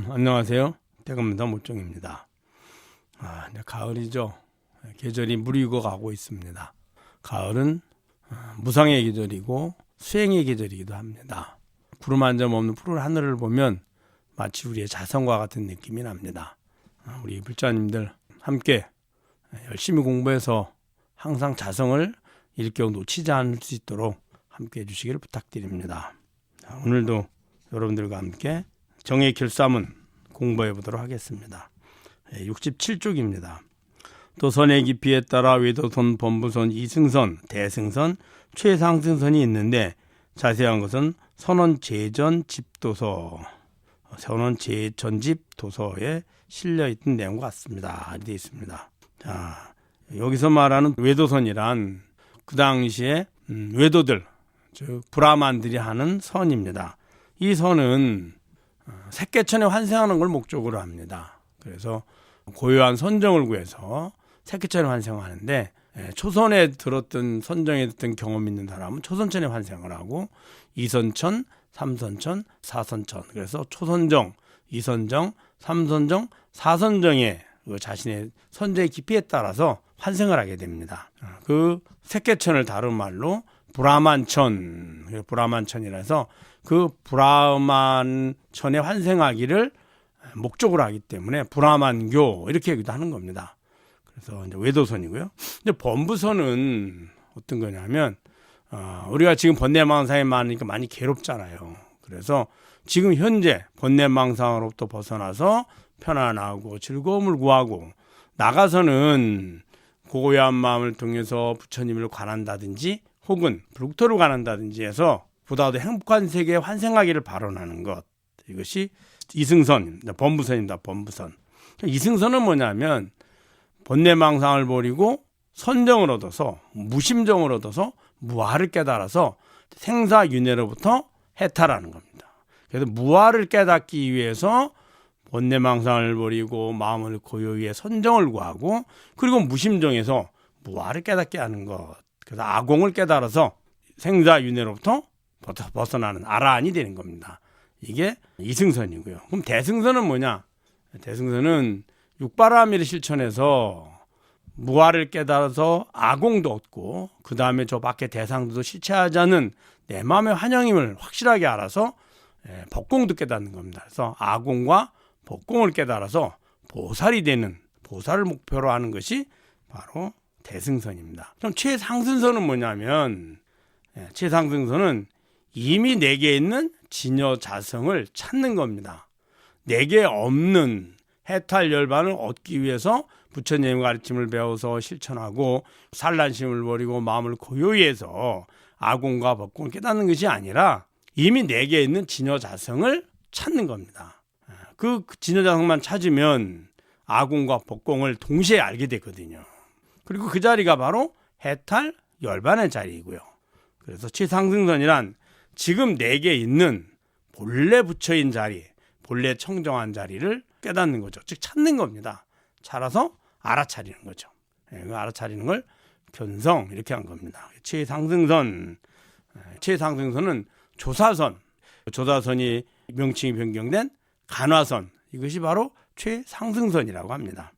안녕하세요. 대검문다 모종입니다. 이제 가을이죠. 계절이 무르익어 가고 있습니다. 가을은 무상의 계절이고 수행의 계절이기도 합니다. 구름 한 점 없는 푸른 하늘을 보면 마치 우리의 자성과 같은 느낌이 납니다. 우리 불자님들 함께 열심히 공부해서 항상 자성을 일격 놓치지 않을 수 있도록 함께 해주시기를 부탁드립니다. 오늘도 여러분들과 함께 정의 결사문 공부해 보도록 하겠습니다. 67쪽입니다. 도선의 깊이에 따라 외도선, 범부선, 이승선, 대승선, 최상승선이 있는데 자세한 것은 선원제전 집도서, 선원제전 집도서에 실려 있던 내용과 같습니다. 되어 있습니다. 자, 여기서 말하는 외도선이란 그 당시에 외도들, 즉 브라만들이 하는 선입니다. 이 선은 색계천에 환생하는 걸 목적으로 합니다. 그래서 고요한 선정을 구해서 색계천에 환생하는데, 초선에 들었던 선정에 들었던 경험 있는 사람은 초선천에 환생을 하고, 이선천, 삼선천, 사선천, 그래서 초선정, 이선정, 삼선정, 사선정의 자신의 선정의 깊이에 따라서 환생을 하게 됩니다. 그 색계천을 다른 말로 브라만천, 브라만천이라서 그 브라만천에 환생하기를 목적으로 하기 때문에 브라만교 이렇게 얘기도 하는 겁니다. 그래서 이제 외도선이고요. 이제 범부선은 어떤 거냐면, 우리가 지금 번뇌망상에 많으니까 많이 괴롭잖아요. 그래서 지금 현재 번뇌망상으로부터 벗어나서 편안하고 즐거움을 구하고 나가서는 고요한 마음을 통해서 부처님을 관한다든지 혹은 불국토를 관한다든지 해서 보다 더 행복한 세계에 환생하기를 발언하는 것, 이것이 이승선, 범부선입니다. 범부선. 이승선은 뭐냐면 번뇌망상을 버리고 선정을 얻어서 무심정을 얻어서 무아를 깨달아서 생사윤회로부터 해탈하는 겁니다. 그래서 무아를 깨닫기 위해서 번뇌망상을 버리고 마음을 고요히 해 선정을 구하고, 그리고 무심정에서 무아를 깨닫게 하는 것, 그래서 아공을 깨달아서 생사윤회로부터 벗어나는 아라한이 되는 겁니다. 이게 이승선이고요. 그럼 대승선은 뭐냐? 대승선은 육바라밀을 실천해서 무아를 깨달아서 아공도 얻고, 그 다음에 저 밖에 대상들도 실체하지 않은 내 마음의 환영임을 확실하게 알아서 법공도 깨닫는 겁니다. 그래서 아공과 법공을 깨달아서 보살이 되는, 보살을 목표로 하는 것이 바로 대승선입니다. 그럼 최상승선은 뭐냐면, 최상승선은 이미 내게 있는 진여 자성을 찾는 겁니다. 내게 없는 해탈 열반을 얻기 위해서 부처님의 가르침을 배워서 실천하고 산란심을 버리고 마음을 고요히 해서 아공과 법공을 깨닫는 것이 아니라 이미 내게 있는 진여 자성을 찾는 겁니다. 그 진여 자성만 찾으면 아공과 법공을 동시에 알게 되거든요. 그리고 그 자리가 바로 해탈 열반의 자리이고요. 그래서 최상승선이란 지금 내게 있는 본래 부처인 자리, 본래 청정한 자리를 깨닫는 거죠. 즉 찾는 겁니다. 찾아서 알아차리는 거죠. 그 알아차리는 걸 견성 이렇게 한 겁니다. 최상승선, 최상승선은 조사선, 조사선이 명칭이 변경된 간화선, 이것이 바로 최상승선이라고 합니다.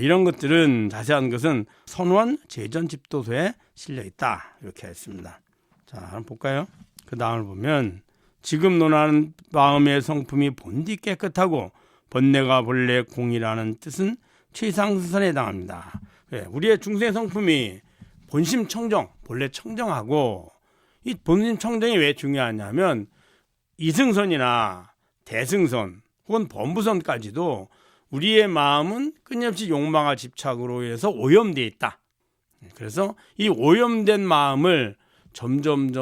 이런 것들은, 자세한 것은 선원 제전 집도서에 실려 있다, 이렇게 했습니다. 자, 한번 볼까요? 그 다음을 보면, 지금 논하는 마음의 성품이 본디 깨끗하고 번뇌가 본래 공이라는 뜻은 최상승선에 해당합니다. 우리의 중생 성품이 본심 청정, 본래 청정하고, 이 본심 청정이 왜 중요하냐면 이승선이나 대승선 혹은 범부선까지도 우리의 마음은 끊임없이 욕망과 집착으로 해서 오염되어 있다. 그래서 이 오염된 마음을 점점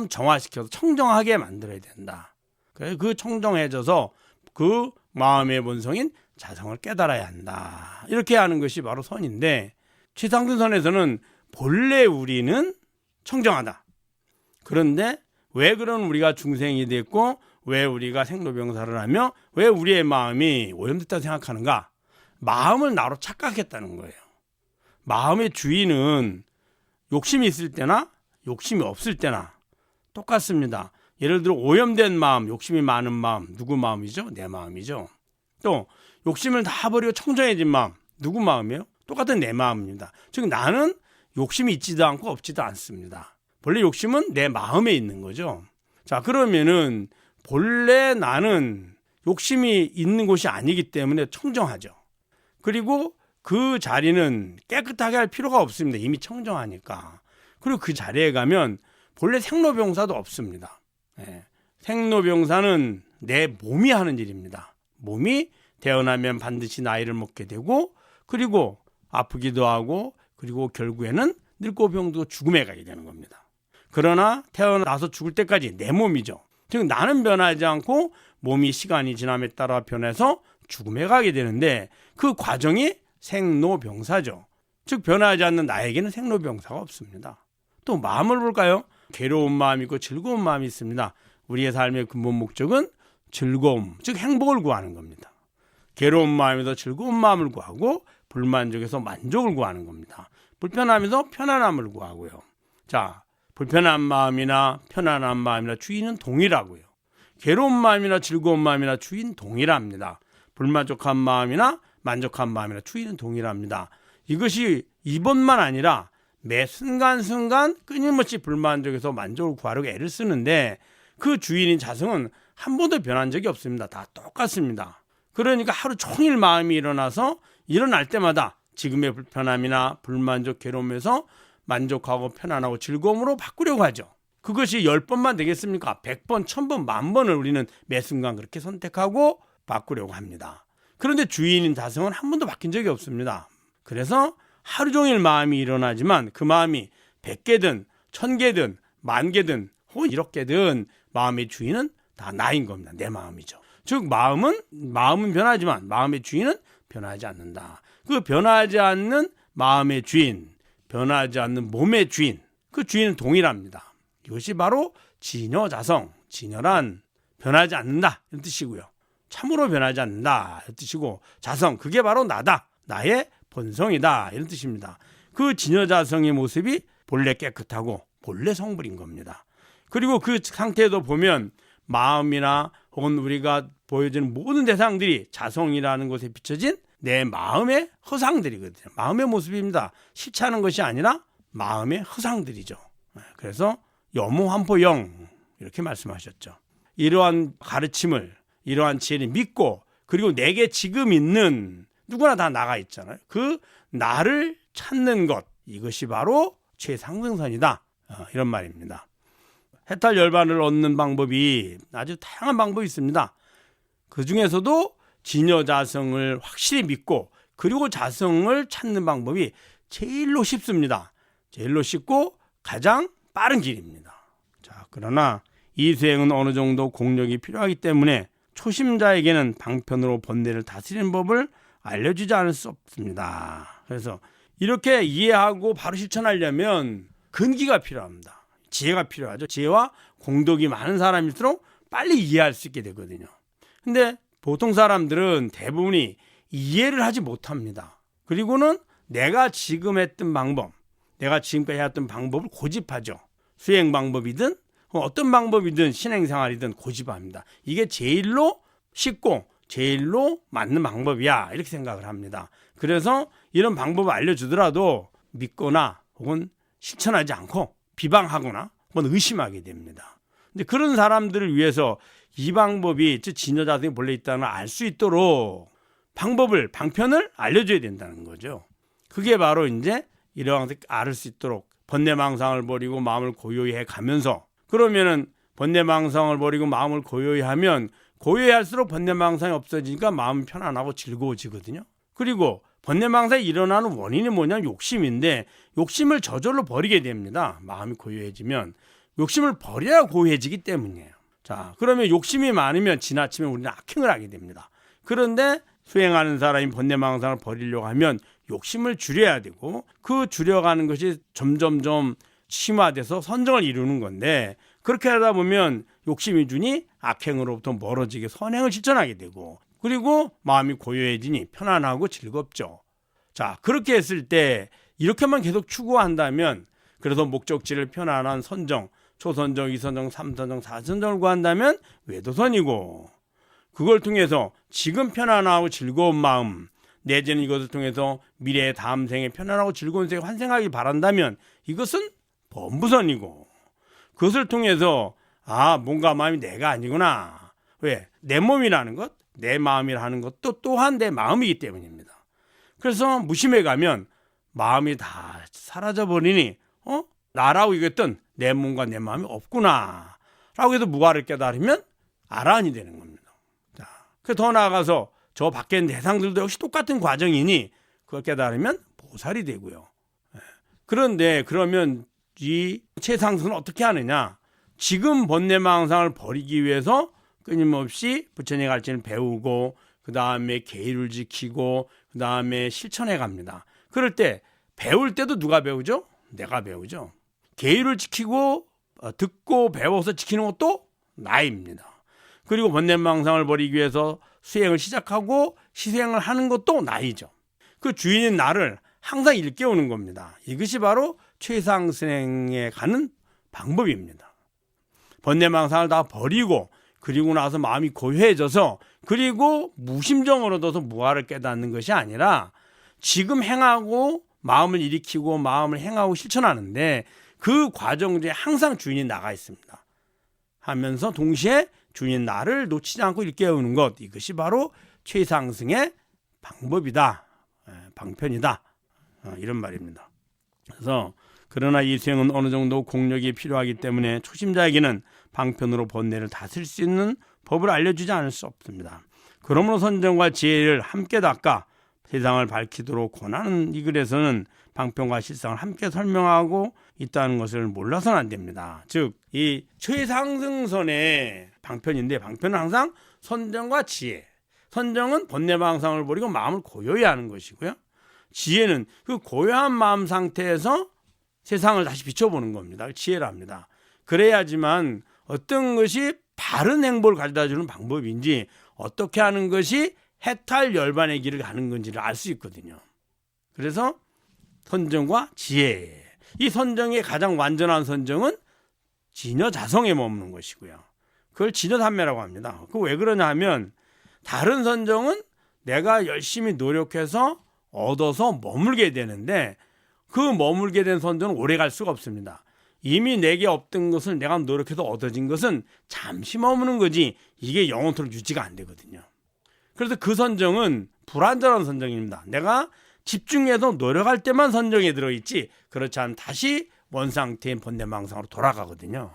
정화시켜서 청정하게 만들어야 된다. 그래서 그 청정해져서 그 마음의 본성인 자성을 깨달아야 한다. 이렇게 하는 것이 바로 선인데, 최상승선에서는 본래 우리는 청정하다. 그런데 왜 그런 우리가 중생이 됐고, 왜 우리가 생로병사를 하며 왜 우리의 마음이 오염됐다고 생각하는가? 마음을 나로 착각했다는 거예요. 마음의 주인은 욕심이 있을 때나 욕심이 없을 때나 똑같습니다. 예를 들어 오염된 마음, 욕심이 많은 마음, 누구 마음이죠? 내 마음이죠. 또 욕심을 다 버리고 청정해진 마음, 누구 마음이에요? 똑같은 내 마음입니다. 즉 나는 욕심이 있지도 않고 없지도 않습니다. 본래 욕심은 내 마음에 있는 거죠. 자, 그러면은 본래 나는 욕심이 있는 곳이 아니기 때문에 청정하죠. 그리고 그 자리는 깨끗하게 할 필요가 없습니다. 이미 청정하니까. 그리고 그 자리에 가면 본래 생로병사도 없습니다. 생로병사는 내 몸이 하는 일입니다. 몸이 태어나면 반드시 나이를 먹게 되고, 그리고 아프기도 하고, 그리고 결국에는 늙고 병도 죽음에 가게 되는 겁니다. 그러나 태어나서 죽을 때까지 내 몸이죠. 즉 나는 변하지 않고 몸이 시간이 지남에 따라 변해서 죽음에 가게 되는데, 그 과정이 생로병사죠. 즉 변하지 않는 나에게는 생로병사가 없습니다. 또 마음을 볼까요? 괴로운 마음이 있고 즐거운 마음이 있습니다. 우리의 삶의 근본 목적은 즐거움, 즉 행복을 구하는 겁니다. 괴로운 마음에서 즐거운 마음을 구하고, 불만족에서 만족을 구하는 겁니다. 불편함에서 편안함을 구하고요. 자, 불편한 마음이나 편안한 마음이나 주인은 동일하고요. 괴로운 마음이나 즐거운 마음이나 주인 동일합니다. 불만족한 마음이나 만족한 마음이나 주인은 동일합니다. 이것이 이번만 아니라 매 순간순간 끊임없이 불만족에서 만족을 구하려고 애를 쓰는데, 그 주인인 자성은 한 번도 변한 적이 없습니다. 다 똑같습니다. 그러니까 하루 종일 마음이 일어날 때마다 지금의 불편함이나 불만족, 괴로움에서 만족하고 편안하고 즐거움으로 바꾸려고 하죠. 그것이 10번만 되겠습니까? 100번, 1000번, 10,000번을 우리는 매 순간 그렇게 선택하고 바꾸려고 합니다. 그런데 주인인 자성은 한 번도 바뀐 적이 없습니다. 그래서 하루 종일 마음이 일어나지만 그 마음이 100개든 1000개든 10,000개든 혹은 1억 개든 마음의 주인은 다 나인 겁니다. 내 마음이죠. 즉 마음은 변하지만 마음의 주인은 변하지 않는다. 그 변하지 않는 마음의 주인, 변하지 않는 몸의 주인, 그 주인은 동일합니다. 이것이 바로 진여자성, 진여란 변하지 않는다 이런 뜻이고요. 참으로 변하지 않는다 이런 뜻이고, 자성, 그게 바로 나다, 나의 본성이다 이런 뜻입니다. 그 진여자성의 모습이 본래 깨끗하고 본래 성불인 겁니다. 그리고 그 상태에도 보면 마음이나 혹은 우리가 보여지는 모든 대상들이 자성이라는 것에 비춰진 내 마음의 허상들이거든요. 마음의 모습입니다. 실체하는 것이 아니라 마음의 허상들이죠. 그래서 여무환포영 이렇게 말씀하셨죠. 이러한 가르침을, 이러한 지혜를 믿고, 그리고 내게 지금 있는 누구나 다 나가 있잖아요. 그 나를 찾는 것, 이것이 바로 최상승선이다 이런 말입니다. 해탈 열반을 얻는 방법이 아주 다양한 방법이 있습니다. 그 중에서도 진여자성을 확실히 믿고, 그리고 자성을 찾는 방법이 제일로 쉽습니다. 제일로 쉽고 가장 빠른 길입니다. 자, 그러나 이 수행은 어느 정도 공력이 필요하기 때문에 초심자에게는 방편으로 번뇌를 다스리는 법을 알려주지 않을 수 없습니다. 그래서 이렇게 이해하고 바로 실천하려면 근기가 필요합니다. 지혜가 필요하죠. 지혜와 공덕이 많은 사람일수록 빨리 이해할 수 있게 되거든요. 근데 보통 사람들은 대부분이 이해를 하지 못합니다. 그리고는 내가 지금 했던 방법, 내가 지금까지 해왔던 방법을 고집하죠. 수행 방법이든 어떤 방법이든 신행생활이든 고집합니다. 이게 제일로 쉽고 제일로 맞는 방법이야 이렇게 생각을 합니다. 그래서 이런 방법을 알려주더라도 믿거나 혹은 실천하지 않고 비방하거나 혹은 의심하게 됩니다. 근데 그런 사람들을 위해서 이 방법이 진여자성이 본래 있다는 걸 알 수 있도록 방편을 알려줘야 된다는 거죠. 그게 바로 이제 이러한 알 수 있도록 번뇌망상을 버리고 마음을 고요히 해 가면서, 그러면은 번뇌망상을 버리고 마음을 고요히 하면 고요히 할수록 번뇌망상이 없어지니까 마음이 편안하고 즐거워지거든요. 그리고 번뇌망상이 일어나는 원인이 뭐냐면 욕심인데, 욕심을 저절로 버리게 됩니다. 마음이 고요해지면 욕심을 버려야 고요해지기 때문이에요. 자, 그러면 욕심이 많으면 지나치면 우리는 악행을 하게 됩니다. 그런데 수행하는 사람이 번뇌망상을 버리려고 하면 욕심을 줄여야 되고, 그 줄여가는 것이 점점점 심화돼서 선정을 이루는 건데, 그렇게 하다 보면 욕심이 주니 악행으로부터 멀어지게 선행을 실천하게 되고, 그리고 마음이 고요해지니 편안하고 즐겁죠. 자, 그렇게 했을 때 이렇게만 계속 추구한다면, 그래서 목적지를 편안한 선정, 초선정, 이선정, 삼선정, 사선정을 구한다면 외도선이고, 그걸 통해서 지금 편안하고 즐거운 마음, 내지는 이것을 통해서 미래의 다음 생에 편안하고 즐거운 생을 환생하길 바란다면 이것은 범부선이고, 그것을 통해서 뭔가 마음이 내가 아니구나. 왜? 내 몸이라는 것, 내 마음이라는 것도 또한 내 마음이기 때문입니다. 그래서 무심해 가면 마음이 다 사라져버리니 나라고 이겼던 내 몸과 내 마음이 없구나 라고 해서 무아를 깨달으면 아라한이 되는 겁니다. 자, 더 나아가서 저 밖에 있는 대상들도 역시 똑같은 과정이니 그걸 깨달으면 보살이 되고요. 그런데 그러면 이 최상승은 어떻게 하느냐? 지금 번뇌망상을 버리기 위해서 끊임없이 부처님의 가르침을 배우고 그 다음에 계율을 지키고 그 다음에 실천해 갑니다. 그럴 때 배울 때도 누가 배우죠? 내가 배우죠. 계율을 지키고 듣고 배워서 지키는 것도 나입니다. 그리고 번뇌망상을 버리기 위해서 수행을 시작하고 시행을 하는 것도 나이죠. 그 주인인 나를 항상 일깨우는 겁니다. 이것이 바로 최상승에 가는 방법입니다. 번뇌망상을 다 버리고 그리고 나서 마음이 고요해져서 그리고 무심정을 얻어서 무아를 깨닫는 것이 아니라 지금 행하고 마음을 일으키고 마음을 행하고 실천하는데 그 과정 중에 항상 주인이 나가 있습니다. 하면서 동시에 주인 나를 놓치지 않고 일깨우는 것, 이것이 바로 최상승의 방법이다, 방편이다, 이런 말입니다. 그래서 그러나 이 수행은 어느 정도 공력이 필요하기 때문에 초심자에게는 방편으로 번뇌를 다스릴 수 있는 법을 알려주지 않을 수 없습니다. 그러므로 선정과 지혜를 함께 닦아 세상을 밝히도록 권하는 이 글에서는 방편과 실상을 함께 설명하고 있다는 것을 몰라서는 안 됩니다. 즉, 이 최상승선의 방편인데 방편은 항상 선정과 지혜. 선정은 번뇌망상을 버리고 마음을 고요히 하는 것이고요. 지혜는 그 고요한 마음 상태에서 세상을 다시 비춰보는 겁니다. 지혜랍니다. 그래야지만 어떤 것이 바른 행보를 가져다주는 방법인지 어떻게 하는 것이 해탈 열반의 길을 가는 건지를 알 수 있거든요. 그래서 선정과 지혜, 이 선정의 가장 완전한 선정은 진여자성에 머무는 것이고요. 그걸 진여삼매라고 합니다. 그 왜 그러냐 하면 다른 선정은 내가 열심히 노력해서 얻어서 머물게 되는데 그 머물게 된 선정은 오래 갈 수가 없습니다. 이미 내게 없던 것을 내가 노력해서 얻어진 것은 잠시 머무는 거지 이게 영원토록 유지가 안 되거든요. 그래서 그 선정은 불완전한 선정입니다. 내가 집중해서 노력할 때만 선정에 들어있지 그렇지 않으면 다시 원상태인 번뇌망상으로 돌아가거든요.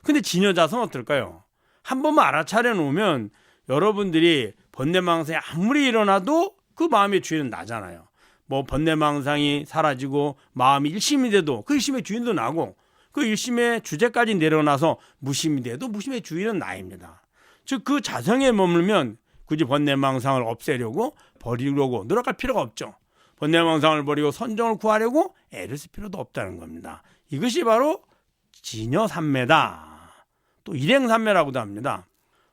근데 진여자성은 어떨까요? 한 번만 알아차려 놓으면 여러분들이 번뇌망상이 아무리 일어나도 그 마음의 주인은 나잖아요. 뭐 번뇌망상이 사라지고 마음이 일심이 돼도 그 일심의 주인도 나고 그 일심의 주제까지 내려놔서 무심이 돼도 무심의 주인은 나입니다. 즉 그 자성에 머물면 굳이 번뇌망상을 없애려고 버리려고 노력할 필요가 없죠. 번뇌망상을 버리고 선정을 구하려고 애를 쓸 필요도 없다는 겁니다. 이것이 바로 진여삼매다. 또 일행삼매라고도 합니다.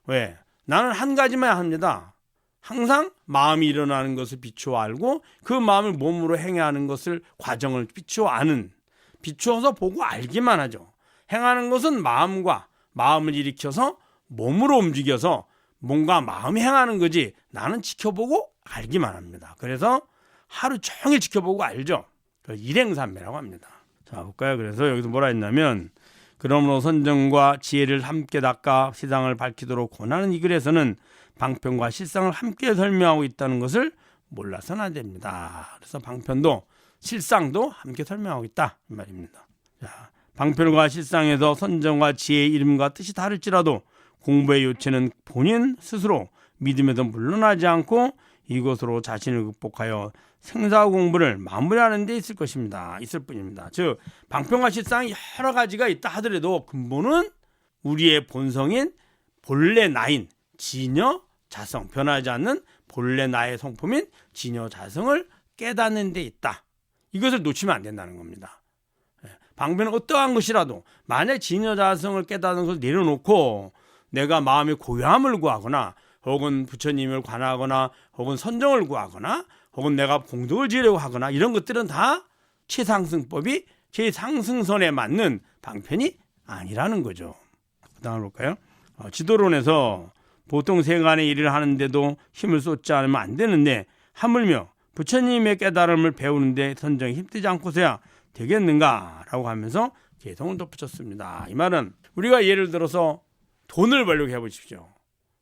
왜? 나는 한 가지만 합니다. 항상 마음이 일어나는 것을 비추어 알고 그 마음을 몸으로 행하는 것을 과정을 비추어 아는, 비추어서 보고 알기만 하죠. 행하는 것은 마음과 마음을 일으켜서 몸으로 움직여서 뭔가 마음이 행하는 거지 나는 지켜보고 알기만 합니다. 그래서 하루 종일 지켜보고 알죠. 일행삼매라고 합니다. 자, 볼까요? 그래서 여기서 뭐라 했냐면 그러므로 선정과 지혜를 함께 닦아 세상을 밝히도록 권하는 이 글에서는 방편과 실상을 함께 설명하고 있다는 것을 몰라서는 안 됩니다. 그래서 방편도 실상도 함께 설명하고 있다 이 말입니다. 자, 방편과 실상에서 선정과 지혜의 이름과 뜻이 다를지라도 공부의 요체는 본인 스스로 믿음에서 물러나지 않고 이것으로 자신을 극복하여 생사 공부를 마무리하는 데 있을 것입니다. 있을 뿐입니다. 즉 방편과 실상이 여러 가지가 있다 하더라도 근본은 우리의 본성인 본래 나인 진여 자성, 변하지 않는 본래 나의 성품인 진여 자성을 깨닫는 데 있다. 이것을 놓치면 안 된다는 겁니다. 방편은 어떠한 것이라도 만약 진여 자성을 깨닫는 것을 내려놓고 내가 마음의 고요함을 구하거나 혹은 부처님을 관하거나 혹은 선정을 구하거나 혹은 내가 공덕을 지으려고 하거나 이런 것들은 다 최상승법이 최상승선에 맞는 방편이 아니라는 거죠. 그 다음을 볼까요? 지도론에서 보통 세간의 일을 하는데도 힘을 쏟지 않으면 안 되는데 하물며 부처님의 깨달음을 배우는데 선정이 힘들지 않고서야 되겠는가라고 하면서 개성을 덧붙였습니다. 이 말은 우리가 예를 들어서 돈을 벌려고 해보십시오.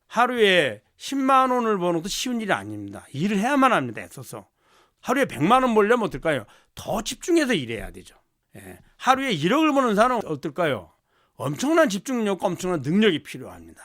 하루에 10만 원을 버는 것도 쉬운 일이 아닙니다. 일을 해야만 합니다. 애써서. 하루에 100만 원 벌려면 어떨까요? 더 집중해서 일해야 되죠. 하루에 1억을 버는 사람은 어떨까요? 엄청난 집중력과 엄청난 능력이 필요합니다.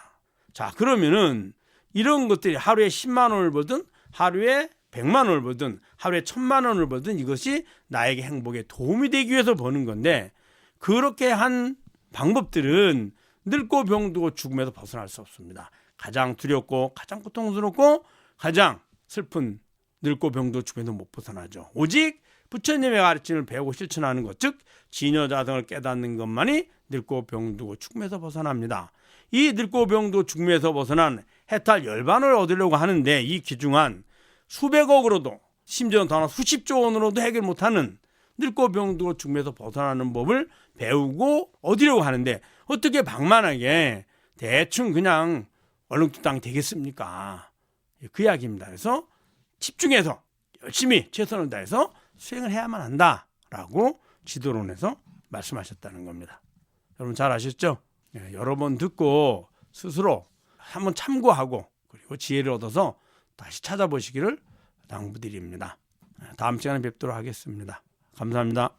자, 그러면은 이런 것들이 하루에 10만 원을 벌든 하루에 100만 원을 벌든 하루에 1000만 원을 벌든 이것이 나에게 행복에 도움이 되기 위해서 버는 건데, 그렇게 한 방법들은 늙고 병들고 죽음에서 벗어날 수 없습니다. 가장 두렵고 가장 고통스럽고 가장 슬픈 늙고 병들고 죽음에서 못 벗어나죠. 오직 부처님의 가르침을 배우고 실천하는 것, 즉 진여자성을 깨닫는 것만이 늙고 병들고 죽음에서 벗어납니다. 이 늙고 병들고 죽음에서 벗어난 해탈 열반을 얻으려고 하는데, 이 귀중한 수백억으로도 심지어는 더 수십조 원으로도 해결 못하는 늙고 병들고 죽음에서 벗어나는 법을 배우고 얻으려고 하는데, 어떻게 방만하게 대충 그냥 얼렁뚱땅 되겠습니까? 그 이야기입니다. 그래서 집중해서 열심히 최선을 다해서 수행을 해야만 한다라고 지도론에서 말씀하셨다는 겁니다. 여러분 잘 아셨죠? 여러 번 듣고 스스로 한번 참고하고 그리고 지혜를 얻어서 다시 찾아보시기를 당부드립니다. 다음 시간에 뵙도록 하겠습니다. 감사합니다.